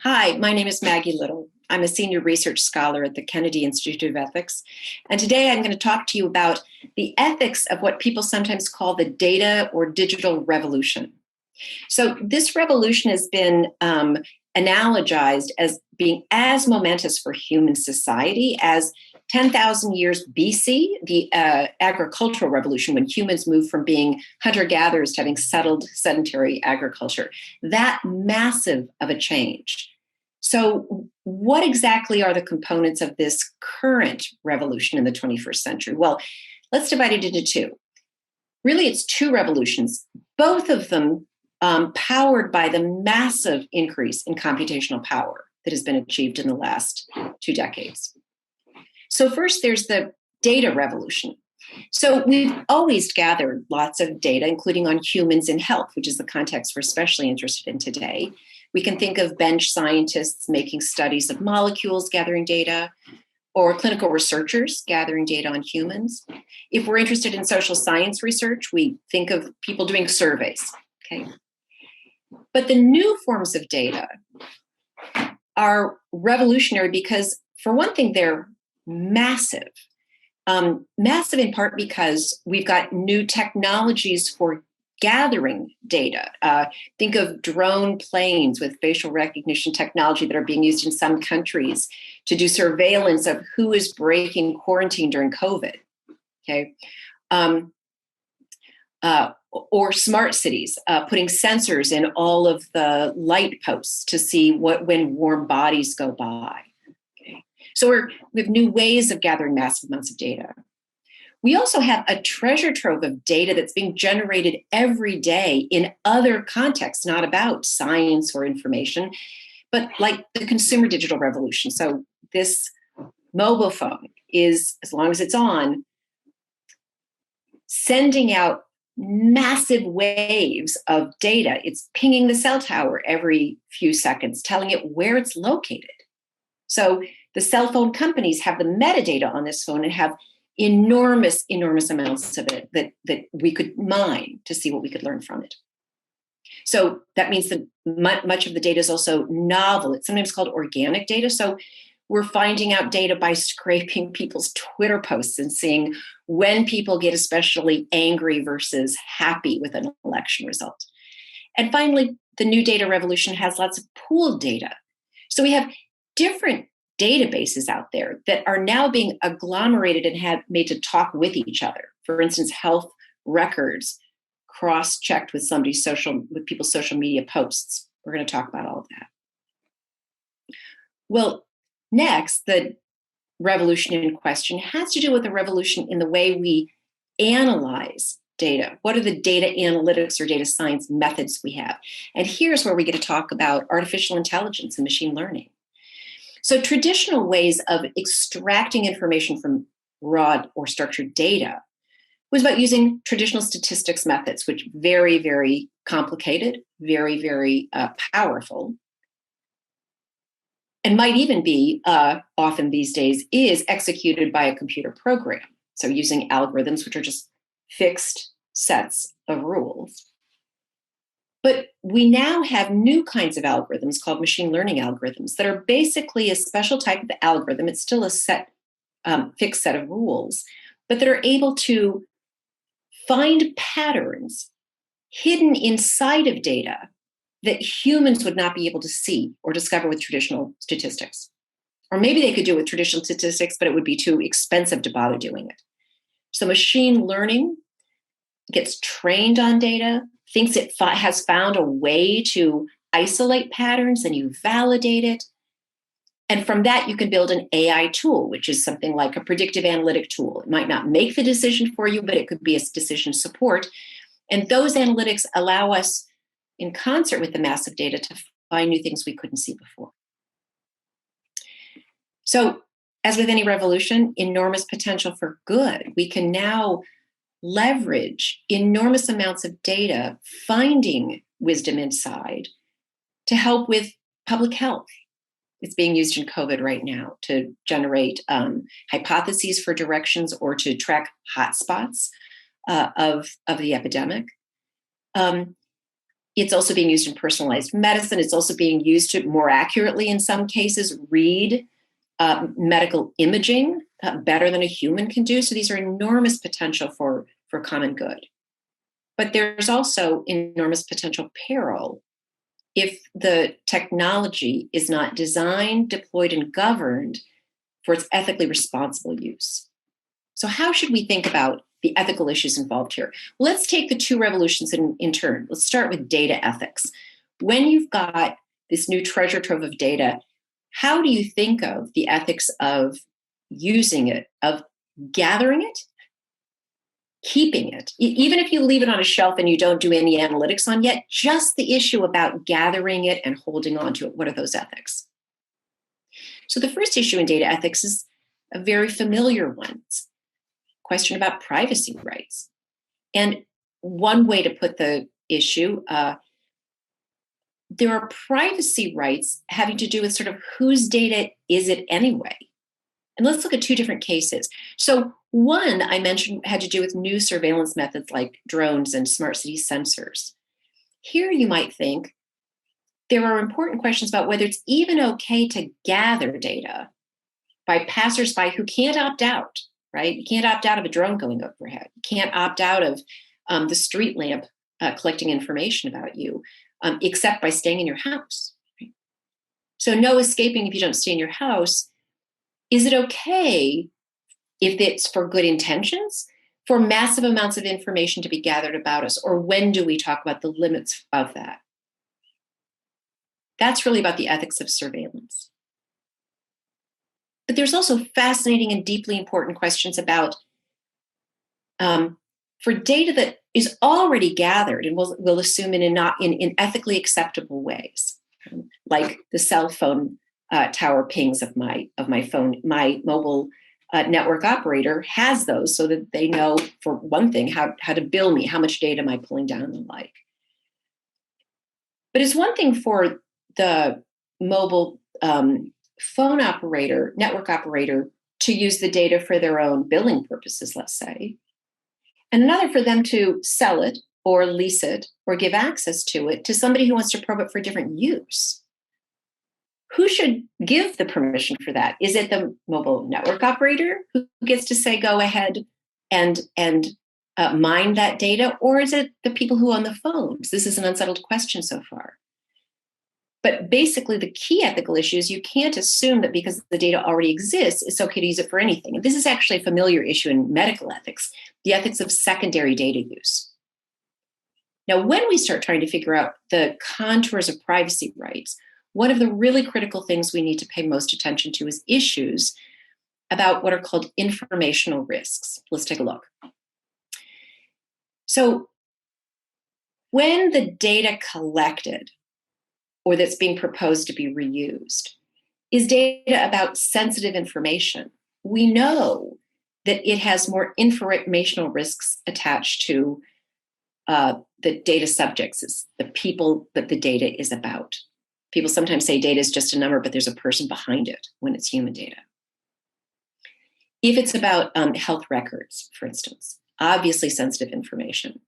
Hi, my name is Maggie Little. I'm a senior research scholar at the Kennedy Institute of Ethics. And today I'm going to talk to you about the ethics of what people sometimes call the data or digital revolution. So, this revolution has been analogized as being as momentous for human society as 10,000 years BC, the agricultural revolution, when humans moved from being hunter gatherers to having settled sedentary agriculture. That massive of a change. So, what exactly are the components of this current revolution in the 21st century? Well, let's divide it into two. Really, it's two revolutions, both of them powered by the massive increase in computational power that has been achieved in the last 2 decades. So first, there's the data revolution. So we've always gathered lots of data, including on humans in health, which is the context we're especially interested in today. We can think of bench scientists making studies of molecules, gathering data, or clinical researchers gathering data on humans. If we're interested in social science research, we think of people doing surveys, okay? But the new forms of data are revolutionary because, for one thing, they're massive. Massive in part because we've got new technologies for gathering data. Think of drone planes with facial recognition technology that are being used in some countries to do surveillance of who is breaking quarantine during COVID. Okay. Or smart cities, putting sensors in all of the light posts to see when warm bodies go by. Okay. So we have new ways of gathering massive amounts of data. We also have a treasure trove of data that's being generated every day in other contexts, not about science or information, but like the consumer digital revolution. So this mobile phone is, as long as it's on, sending out massive waves of data. It's pinging the cell tower every few seconds, telling it where it's located. So the cell phone companies have the metadata on this phone and have enormous amounts of it that we could mine to see what we could learn from it. So that means that much of the data is also novel. It's sometimes called organic data. So we're finding out data by scraping people's Twitter posts and seeing when people get especially angry versus happy with an election result. And finally, the new data revolution has lots of pooled data. So we have different databases out there that are now being agglomerated and have made to talk with each other. For instance, health records cross-checked with people's social media posts. We're going to talk about all of that. Well, next, the revolution in question has to do with the revolution in the way we analyze data. What are the data analytics or data science methods we have? And here's where we get to talk about artificial intelligence and machine learning. So traditional ways of extracting information from raw or structured data was about using traditional statistics methods, which very, very complicated, very, very powerful, and might even be, often these days, is executed by a computer program. So using algorithms, which are just fixed sets of rules. But we now have new kinds of algorithms called machine learning algorithms that are basically a special type of algorithm. It's still a fixed set of rules, but that are able to find patterns hidden inside of data that humans would not be able to see or discover with traditional statistics. Or maybe they could do it with traditional statistics, but it would be too expensive to bother doing it. So machine learning gets trained on data, thinks it has found a way to isolate patterns, and you validate it. And from that, you can build an AI tool, which is something like a predictive analytic tool. It might not make the decision for you, but it could be a decision support. And those analytics allow us, in concert with the massive data, to find new things we couldn't see before. So, as with any revolution, enormous potential for good. We can now leverage enormous amounts of data, finding wisdom inside to help with public health. It's being used in COVID right now to generate hypotheses for directions or to track hotspots of the epidemic. It's also being used in personalized medicine. It's also being used to more accurately, in some cases, read medical imaging better than a human can do. So these are enormous potential for common good. But there's also enormous potential peril if the technology is not designed, deployed, and governed for its ethically responsible use. So how should we think about the ethical issues involved here? Well, let's take the two revolutions in turn. Let's start with data ethics. When you've got this new treasure trove of data, how do you think of the ethics of using it, of gathering it, keeping it? Even if you leave it on a shelf and you don't do any analytics on yet, just the issue about gathering it and holding on to it, what are those ethics? So the first issue in data ethics is a very familiar one. It's a question about privacy rights. And one way to put the issue, there are privacy rights having to do with sort of whose data is it anyway? And let's look at two different cases. So one I mentioned had to do with new surveillance methods like drones and smart city sensors. Here you might think there are important questions about whether it's even okay to gather data by passersby who can't opt out, right? You can't opt out of a drone going overhead. You can't opt out of the street lamp collecting information about you, except by staying in your house. Right? So no escaping if you don't stay in your house. Is it okay, if it's for good intentions, for massive amounts of information to be gathered about us? Or when do we talk about the limits of that? That's really about the ethics of surveillance. But there's also fascinating and deeply important questions about for data that is already gathered, and we'll assume in ethically acceptable ways, like the cell phone tower pings of my phone. My mobile network operator has those so that they know, for one thing, how to bill me, how much data am I pulling down and the like. But it's one thing for the mobile phone operator, network operator, to use the data for their own billing purposes, let's say, and another for them to sell it or lease it or give access to it to somebody who wants to probe it for different use. Who should give the permission for that? Is it the mobile network operator who gets to say, go ahead and mine that data? Or is it the people who own the phones? This is an unsettled question so far. But basically, the key ethical issue is you can't assume that because the data already exists, it's okay to use it for anything. And this is actually a familiar issue in medical ethics, the ethics of secondary data use. Now, when we start trying to figure out the contours of privacy rights, one of the really critical things we need to pay most attention to is issues about what are called informational risks. Let's take a look. So when the data collected or that's being proposed to be reused is data about sensitive information, we know that it has more informational risks attached to the data subjects, is the people that the data is about. People sometimes say data is just a number, but there's a person behind it when it's human data. If it's about health records, for instance, obviously sensitive information.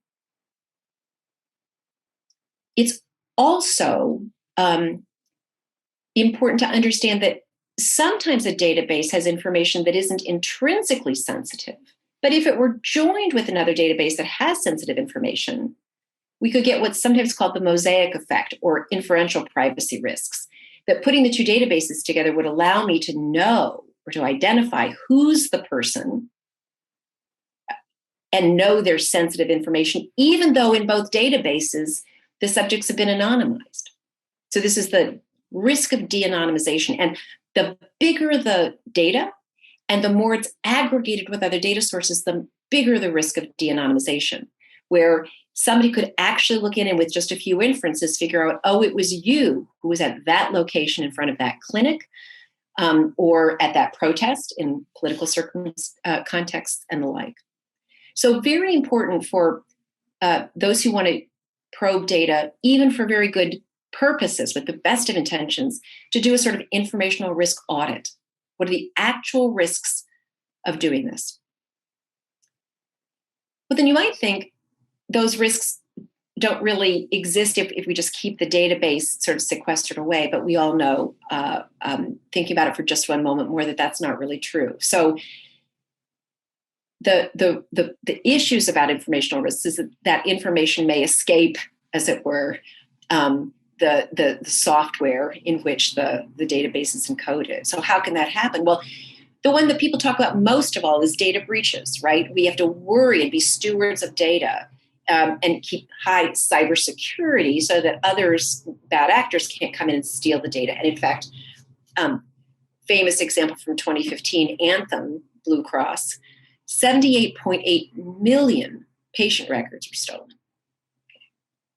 It's also important to understand that sometimes a database has information that isn't intrinsically sensitive, but if it were joined with another database that has sensitive information, we could get what's sometimes called the mosaic effect or inferential privacy risks, that putting the two databases together would allow me to know or to identify who's the person and know their sensitive information, even though in both databases, the subjects have been anonymized. So this is the risk of de-anonymization. And the bigger the data and the more it's aggregated with other data sources, the bigger the risk of de-anonymization, where somebody could actually look in and with just a few inferences figure out, oh, it was you who was at that location in front of that clinic or at that protest in political contexts and the like. So very important for those who want to probe data, even for very good purposes, with the best of intentions, to do a sort of informational risk audit. What are the actual risks of doing this? But then you might think those risks don't really exist if we just keep the database sort of sequestered away. But we all know, thinking about it for just one moment more, that that's not really true. So the issues about informational risks is that information may escape, as it were, the software in which the database is encoded. So how can that happen? Well, the one that people talk about most of all is data breaches, right? We have to worry and be stewards of data, and keep high cybersecurity so that others, bad actors, can't come in and steal the data. And in fact, famous example from 2015, Anthem Blue Cross, 78.8 million patient records were stolen.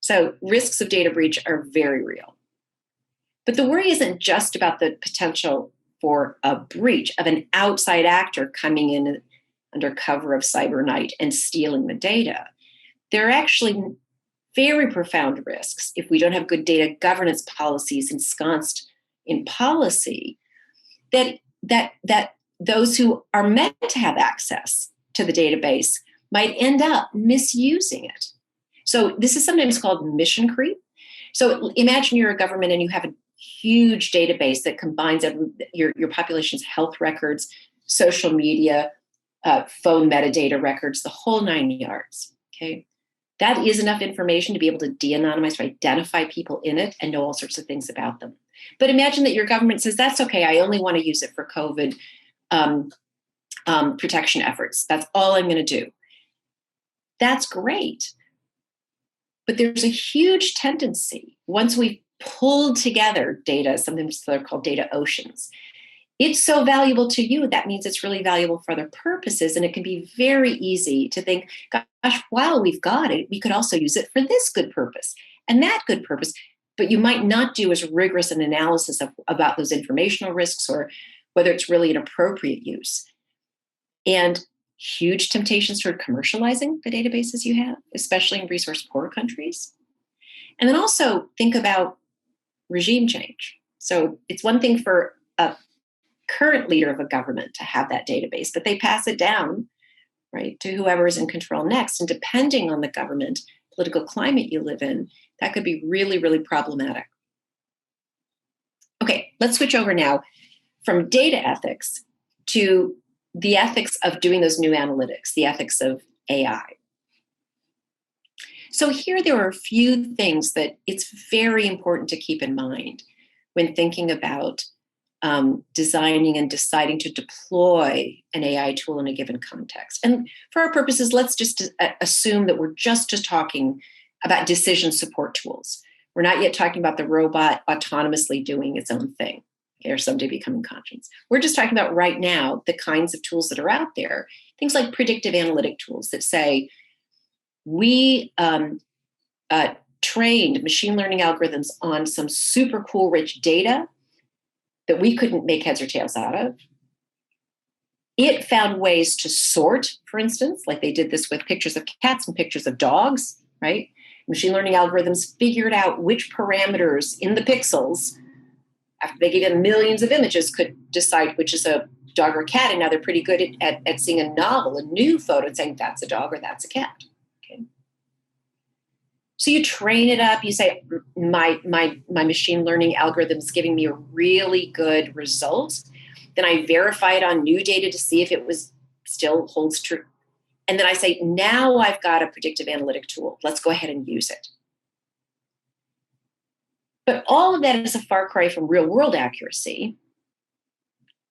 So risks of data breach are very real. But the worry isn't just about the potential for a breach of an outside actor coming in under cover of cyber night and stealing the data. There are actually very profound risks if we don't have good data governance policies ensconced in policy, that those who are meant to have access to the database might end up misusing it. So this is sometimes called mission creep. So imagine you're a government and you have a huge database that combines your population's health records, social media, phone metadata records, the whole 9 yards. Okay, that is enough information to be able to de-anonymize, to identify people in it and know all sorts of things about them. But imagine that your government says, that's okay, I only want to use it for COVID protection efforts. That's all I'm going to do. That's great. But there's a huge tendency, once we've pulled together data, sometimes they're called data oceans, it's so valuable to you, that means it's really valuable for other purposes. And it can be very easy to think, gosh, while we've got it, we could also use it for this good purpose and that good purpose. But you might not do as rigorous an analysis about those informational risks or whether it's really an appropriate use. And huge temptations toward commercializing the databases you have, especially in resource-poor countries. And then also think about regime change. So it's one thing for a current leader of a government to have that database, but they pass it down, right, to whoever is in control next. And depending on the government, political climate you live in, that could be really, really problematic. Okay, let's switch over now from data ethics to the ethics of doing those new analytics, the ethics of AI. So here there are a few things that it's very important to keep in mind when thinking about designing and deciding to deploy an AI tool in a given context. And for our purposes, let's just assume that we're just talking about decision support tools. We're not yet talking about the robot autonomously doing its own thing, okay, or someday becoming conscious. We're just talking about right now the kinds of tools that are out there, things like predictive analytic tools that say, we trained machine learning algorithms on some super cool rich data that we couldn't make heads or tails out of. It found ways to sort, for instance, like they did this with pictures of cats and pictures of dogs, right? Machine learning algorithms figured out which parameters in the pixels, after they gave them millions of images, could decide which is a dog or a cat. And now they're pretty good at seeing a novel, a new photo, and saying that's a dog or that's a cat. Okay. So you train it up. You say, my machine learning algorithm is giving me a really good result. Then I verify it on new data to see if it still holds true. And then I say, now I've got a predictive analytic tool. Let's go ahead and use it. But all of that is a far cry from real world accuracy.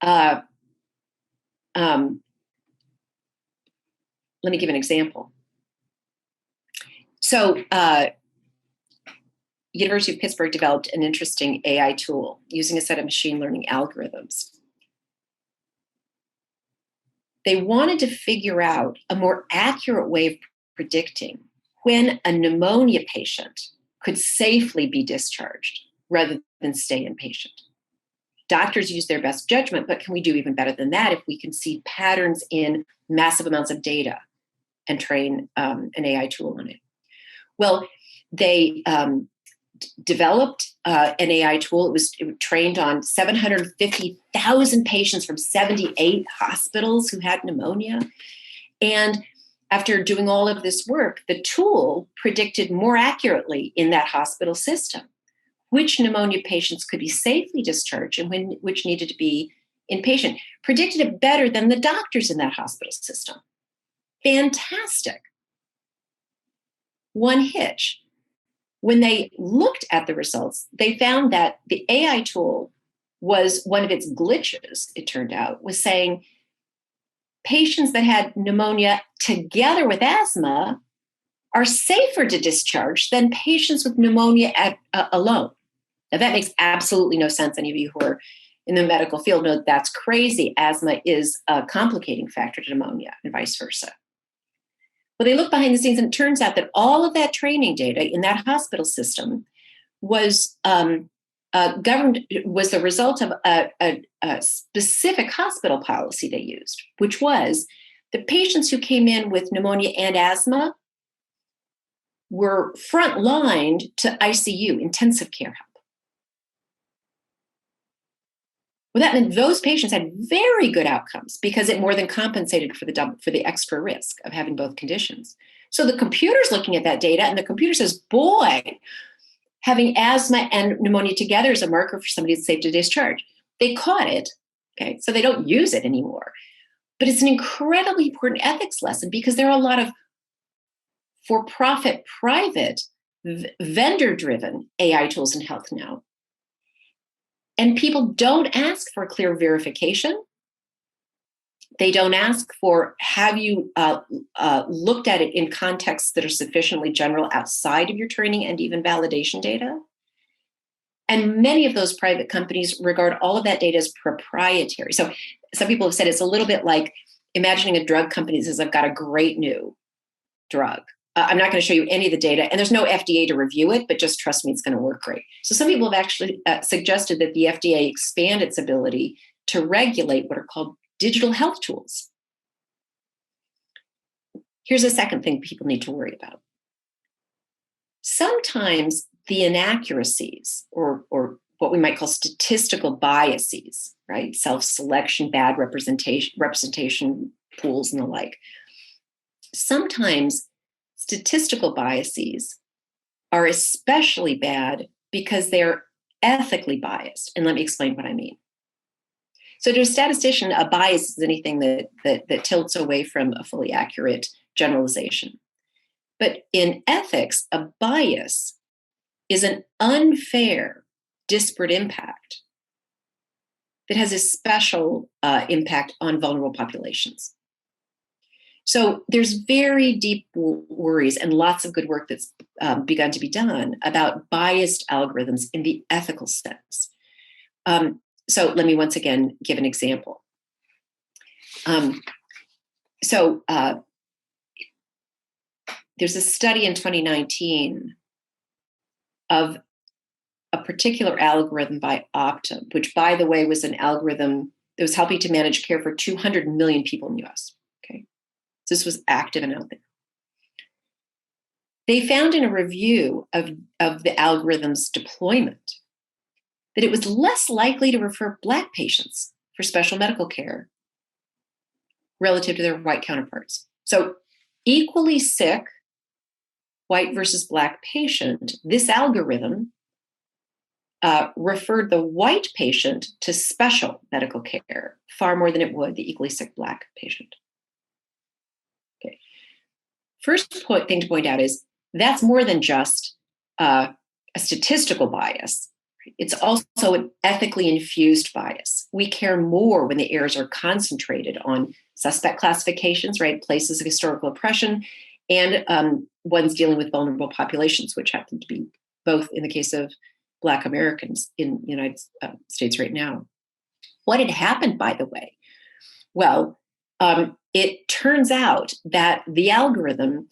Let me give an example. So University of Pittsburgh developed an interesting AI tool using a set of machine learning algorithms. They wanted to figure out a more accurate way of predicting when a pneumonia patient could safely be discharged rather than stay inpatient. Doctors use their best judgment, but can we do even better than that if we can see patterns in massive amounts of data and train an AI tool on it? Well, they developed an AI tool. It was trained on 750,000 patients from 78 hospitals who had pneumonia. And after doing all of this work, the tool predicted more accurately in that hospital system which pneumonia patients could be safely discharged and which needed to be inpatient. Predicted it better than the doctors in that hospital system. Fantastic. One hitch. When they looked at the results, they found that the AI tool was one of its glitches, it turned out, was saying patients that had pneumonia together with asthma are safer to discharge than patients with pneumonia alone. Now, that makes absolutely no sense. Any of you who are in the medical field know that's crazy. Asthma is a complicating factor to pneumonia and vice versa. Well, they look behind the scenes, and it turns out that all of that training data in that hospital system was governed, was the result of a specific hospital policy they used, which was the patients who came in with pneumonia and asthma were front-lined to ICU, intensive care help. Well, that meant those patients had very good outcomes because it more than compensated for the extra risk of having both conditions. So the computer's looking at that data, and the computer says, boy, having asthma and pneumonia together is a marker for somebody that's safe to discharge. They caught it, okay, so they don't use it anymore. But it's an incredibly important ethics lesson because there are a lot of for-profit, private, vendor-driven AI tools in health now. And people don't ask for clear verification. They don't ask for, have you looked at it in contexts that are sufficiently general outside of your training and even validation data? And many of those private companies regard all of that data as proprietary. So some people have said it's a little bit like imagining a drug company says, I've got a great new drug. I'm not going to show you any of the data, and there's no FDA to review it, but just trust me, it's going to work great. So some people have actually suggested that the FDA expand its ability to regulate what are called digital health tools. Here's a second thing people need to worry about. Sometimes the inaccuracies or what we might call statistical biases, right? Self-selection, bad representation pools and the like. Sometimes statistical biases are especially bad because they're ethically biased. And let me explain what I mean. So to a statistician, a bias is anything that tilts away from a fully accurate generalization. But in ethics, a bias is an unfair, disparate impact that has a special impact on vulnerable populations. So there's very deep worries and lots of good work that's begun to be done about biased algorithms in the ethical sense. So let me once again give an example. There's a study in 2019 of a particular algorithm by Optum, which, by the way, was an algorithm that was helping to manage care for 200 million people in the US. Okay. This was active and out there. They found in a review of the algorithm's deployment that it was less likely to refer Black patients for special medical care relative to their white counterparts. So equally sick, white versus Black patient, this algorithm referred the white patient to special medical care far more than it would the equally sick Black patient. Okay. First thing to point out is that's more than just a statistical bias. It's also an ethically infused bias. We care more when the errors are concentrated on suspect classifications, right? Places of historical oppression, and ones dealing with vulnerable populations, which happen to be both in the case of Black Americans in the United States right now. What had happened, by the way? Well, it turns out that the algorithm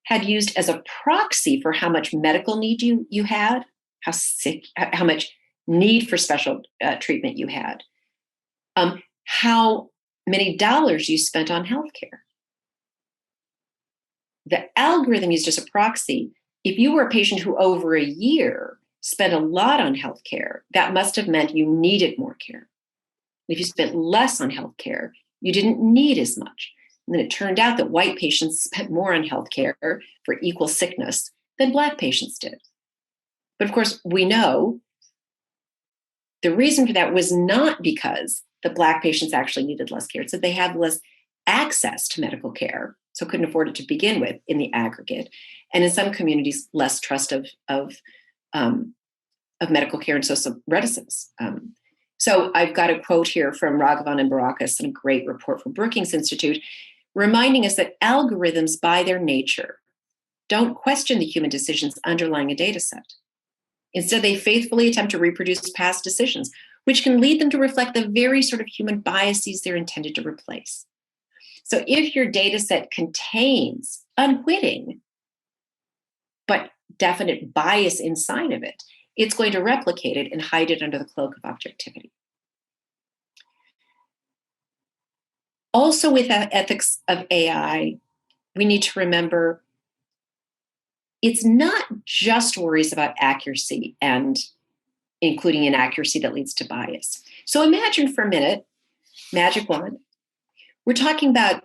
had used as a proxy for how much medical need you had, how sick, how much need for special treatment you had, how many dollars you spent on healthcare. The algorithm used as a proxy, if you were a patient who over a year spent a lot on healthcare, that must have meant you needed more care. If you spent less on healthcare, you didn't need as much. And then it turned out that white patients spent more on healthcare for equal sickness than Black patients did. But of course, we know the reason for that was not because the Black patients actually needed less care. It's that they had less access to medical care, so couldn't afford it to begin with in the aggregate. And in some communities, less trust of medical care and social reticence. So I've got a quote here from Raghavan and Barakas in a great report from Brookings Institute, reminding us that algorithms by their nature don't question the human decisions underlying a data set. Instead, they faithfully attempt to reproduce past decisions, which can lead them to reflect the very sort of human biases they're intended to replace. So if your data set contains unwitting but definite bias inside of it, it's going to replicate it and hide it under the cloak of objectivity. Also, with the ethics of AI, we need to remember it's not just worries about accuracy and including inaccuracy that leads to bias. So imagine for a minute, magic wand, we're talking about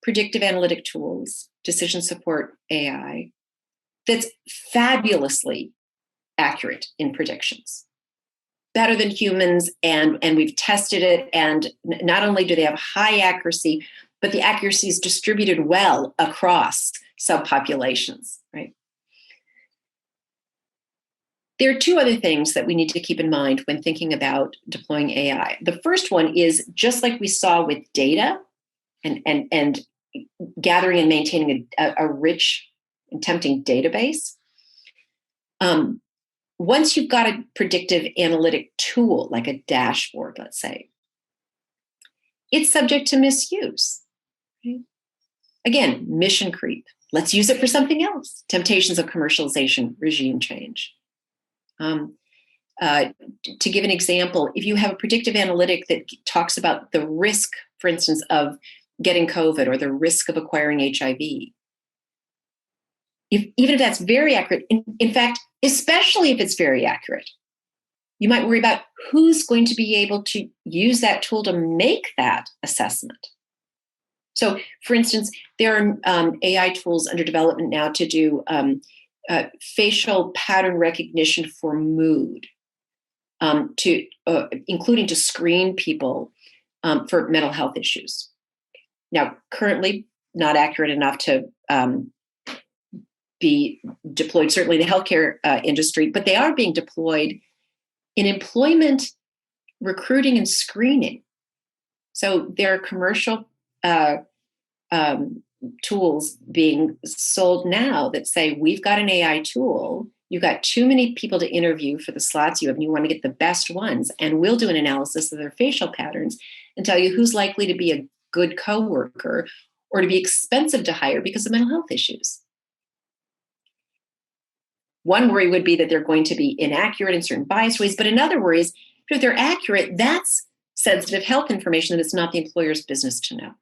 predictive analytic tools, decision support AI, that's fabulously accurate in predictions, better than humans, and we've tested it, and not only do they have high accuracy, but the accuracy is distributed well across subpopulations, right? There are two other things that we need to keep in mind when thinking about deploying AI. The first one is, just like we saw with data and gathering and maintaining a rich and tempting database, once you've got a predictive analytic tool, like a dashboard, let's say, it's subject to misuse. Right? Again, mission creep. Let's use it for something else. Temptations of commercialization, regime change. To give an example, if you have a predictive analytic that talks about the risk, for instance, of getting COVID or the risk of acquiring HIV, even if that's very accurate, in fact, especially if it's very accurate, you might worry about who's going to be able to use that tool to make that assessment. So, for instance, there are AI tools under development now to do facial pattern recognition for mood, including to screen people for mental health issues. Now, currently not accurate enough to be deployed, certainly the healthcare industry, but they are being deployed in employment, recruiting, and screening. So there are commercial tools being sold now that say, we've got an AI tool, you've got too many people to interview for the slots you have, and you want to get the best ones, and we'll do an analysis of their facial patterns and tell you who's likely to be a good coworker or to be expensive to hire because of mental health issues. One worry would be that they're going to be inaccurate in certain biased ways, but another worry is if they're accurate, that's sensitive health information that it's not the employer's business to know.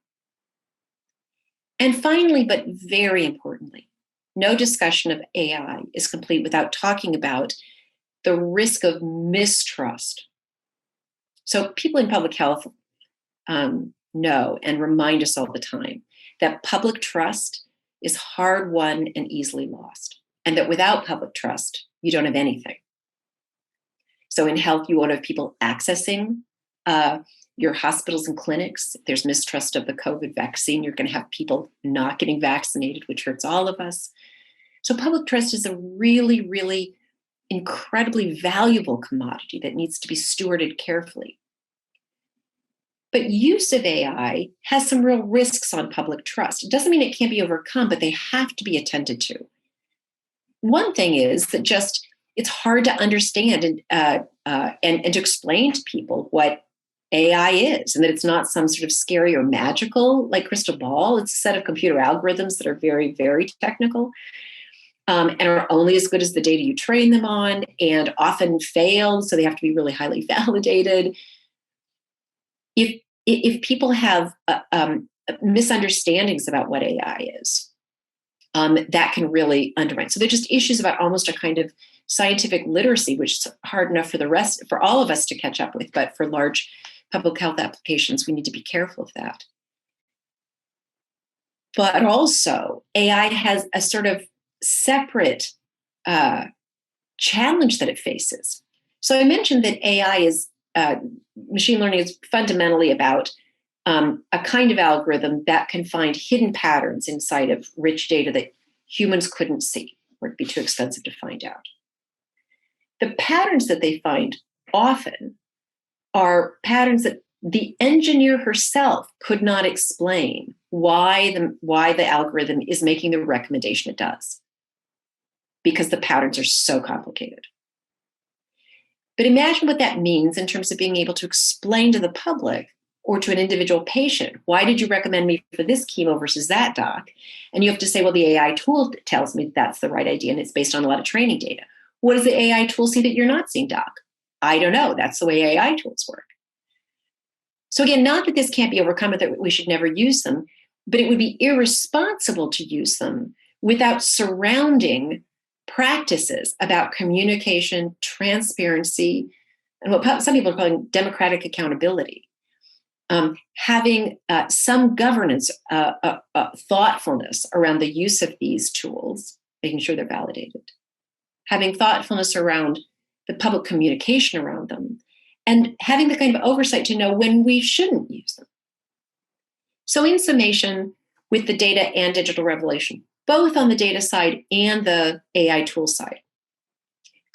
And finally, but very importantly, no discussion of AI is complete without talking about the risk of mistrust. So people in public health know and remind us all the time that public trust is hard won and easily lost, and that without public trust, you don't have anything. So in health, you won't have people accessing your hospitals and clinics. If there's mistrust of the COVID vaccine, you're going to have people not getting vaccinated, which hurts all of us. So public trust is a really, really incredibly valuable commodity that needs to be stewarded carefully. But use of AI has some real risks on public trust. It doesn't mean it can't be overcome, but they have to be attended to. One thing is that just it's hard to understand and to explain to people what AI is, and that it's not some sort of scary or magical like crystal ball. It's a set of computer algorithms that are very, very technical and are only as good as the data you train them on, and often fail, so they have to be really highly validated. If people have misunderstandings about what AI is, that can really undermine. So they're just issues about almost a kind of scientific literacy, which is hard enough for all of us to catch up with, but for large public health applications, we need to be careful of that. But also, AI has a sort of separate uh, challenge that it faces. So I mentioned that AI is machine learning is fundamentally about a kind of algorithm that can find hidden patterns inside of rich data that humans couldn't see, or it'd be too expensive to find out. The patterns that they find often are patterns that the engineer herself could not explain why the algorithm is making the recommendation it does, because the patterns are so complicated. But imagine what that means in terms of being able to explain to the public or to an individual patient, why did you recommend me for this chemo versus that, doc? And you have to say, well, the AI tool tells me that's the right idea, and it's based on a lot of training data. What does the AI tool see that you're not seeing, doc? I don't know. That's the way AI tools work. So again, not that this can't be overcome or that we should never use them, but it would be irresponsible to use them without surrounding practices about communication, transparency, and what some people are calling democratic accountability. Having some governance, thoughtfulness around the use of these tools, making sure they're validated. Having thoughtfulness around the public communication around them, and having the kind of oversight to know when we shouldn't use them. So in summation, with the data and digital revelation, both on the data side and the AI tool side,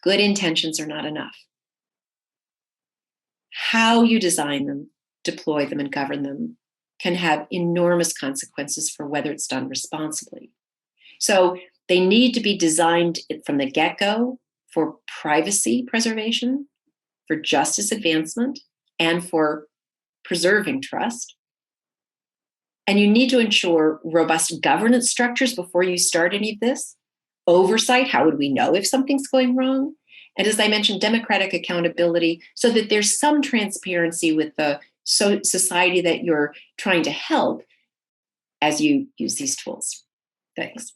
good intentions are not enough. How you design them, deploy them, and govern them can have enormous consequences for whether it's done responsibly. So they need to be designed from the get-go for privacy preservation, for justice advancement, and for preserving trust. And you need to ensure robust governance structures before you start any of this. Oversight, how would we know if something's going wrong? And as I mentioned, democratic accountability, so that there's some transparency with the society that you're trying to help as you use these tools. Thanks.